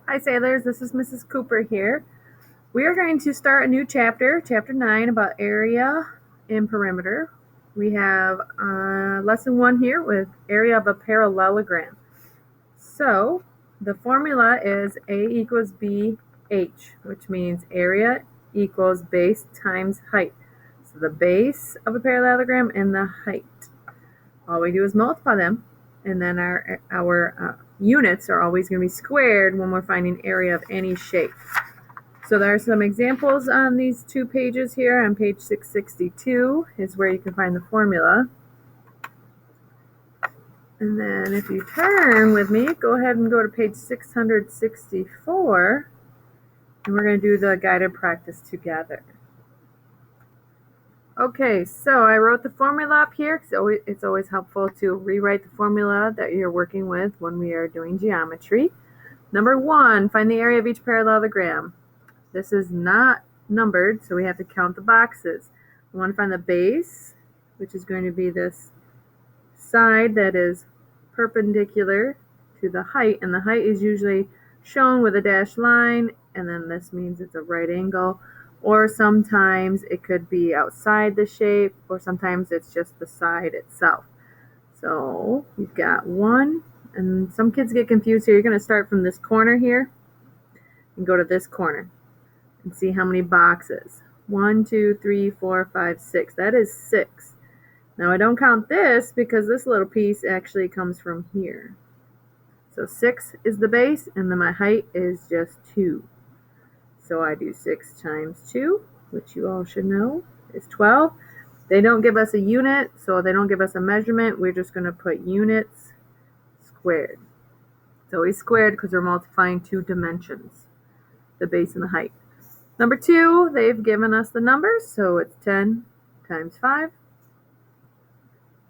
Hi Sailors, this is Mrs. Cooper here. We are going to start a new chapter, chapter 9, about area and perimeter. We have lesson 1 here with area of a parallelogram. So the formula is A equals BH, which means area equals base times height. So the base of a parallelogram and the height. All we do is multiply them, and then our units are always going to be squared when we're finding area of any shape. So there are some examples on these 2 pages here. On page 662 is where you can find the formula. And then if you turn with me, go ahead and go to page 664, and we're going to do the guided practice together. Okay, so I wrote the formula up here because it's always helpful to rewrite the formula that you're working with when we are doing geometry. Number 1, find the area of each parallelogram. This is not numbered, so we have to count the boxes. We want to find the base, which is going to be this side that is perpendicular to the height, and the height is usually shown with a dashed line, and then this means it's a right angle, or sometimes it could be outside the shape, or sometimes it's just the side itself. So you've got 1, and some kids get confused here. You're going to start from this corner here and go to this corner and see how many boxes. 1, 2, 3, 4, 5, 6. That is 6. Now I don't count this because this little piece actually comes from here. So 6 is the base, and then my height is just 2. So I do 6 times 2, which you all should know is 12. They don't give us a unit, so they don't give us a measurement. We're just going to put units squared. It's always squared because we're multiplying 2 dimensions, the base and the height. Number 2, they've given us the numbers, so it's 10 times 5,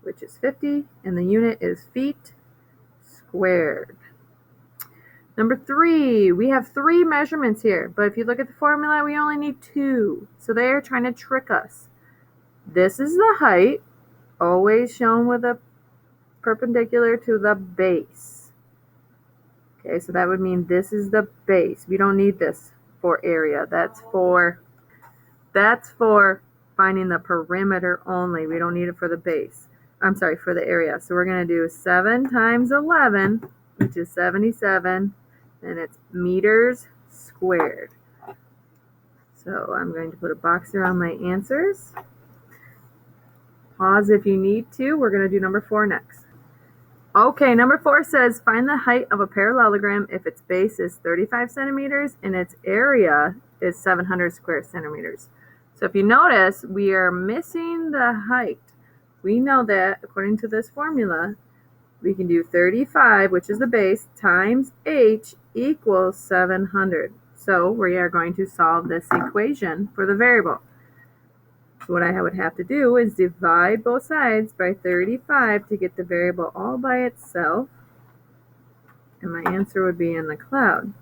which is 50, and the unit is feet squared. Number 3, we have 3 measurements here, but if you look at the formula, we only need 2. So they are trying to trick us. This is the height, always shown with a perpendicular to the base. Okay, so that would mean this is the base. We don't need this for area. That's for finding the perimeter only. We don't need it for the base. I'm sorry, for the area. So we're going to do 7 times 11, which is 77, and it's meters squared. So I'm going to put a box around my answers. Pause if you need to. We're going to do number 4 next. Okay, number 4 says find the height of a parallelogram if its base is 35 centimeters and its area is 700 square centimeters. So if you notice, we are missing the height. We know that according to this formula, we can do 35, which is the base, times h equals 700. So we are going to solve this equation for the variable. So what I would have to do is divide both sides by 35 to get the variable all by itself. And my answer would be in the cloud.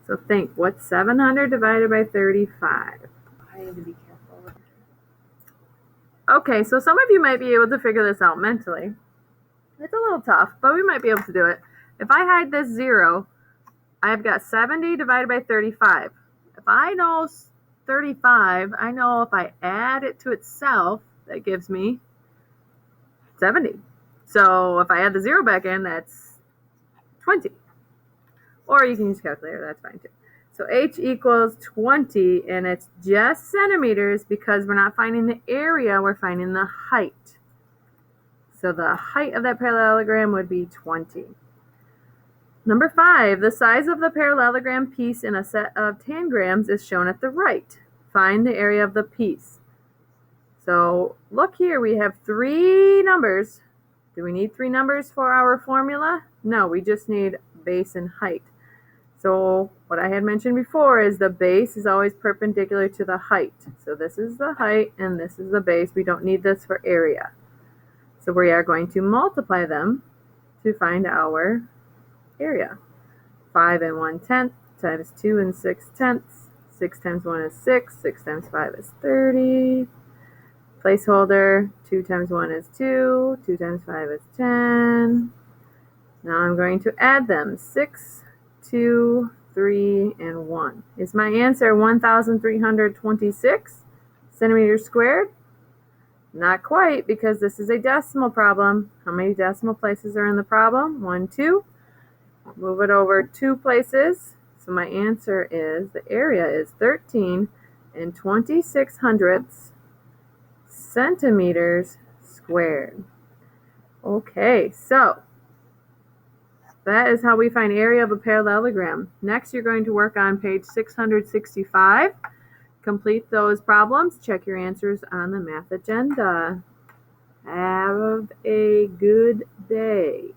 So think, what's 700 divided by 35? I need to be careful. Okay, so some of you might be able to figure this out mentally. It's a little tough, but we might be able to do it. If I hide this 0, I've got 70 divided by 35. If I know 35, I know if I add it to itself, that gives me 70. So if I add the 0 back in, that's 20. Or you can use a calculator, that's fine too. So h equals 20, and it's just centimeters because we're not finding the area, we're finding the height. So the height of that parallelogram would be 20. Number 5, the size of the parallelogram piece in a set of tangrams is shown at the right. Find the area of the piece. So look here, we have 3 numbers. Do we need 3 numbers for our formula? No, we just need base and height. So what I had mentioned before is the base is always perpendicular to the height. So this is the height and this is the base. We don't need this for area. So we are going to multiply them to find our area. 5 and 1/10 times 2 and 6/10. 6 times 1 is 6. 6 times 5 is 30. Placeholder, 2 times 1 is 2. 2 times 5 is 10. Now I'm going to add them. 6, 2, 3, and 1. Is my answer 1,326 centimeters squared? Not quite, because this is a decimal problem. How many decimal places are in the problem? 1, 2. Move it over 2 places. So my answer is, the area is 13 and 26/100 centimeters squared. Okay, so that is how we find area of a parallelogram. Next, you're going to work on page 665. Complete those problems. Check your answers on the math agenda. Have a good day.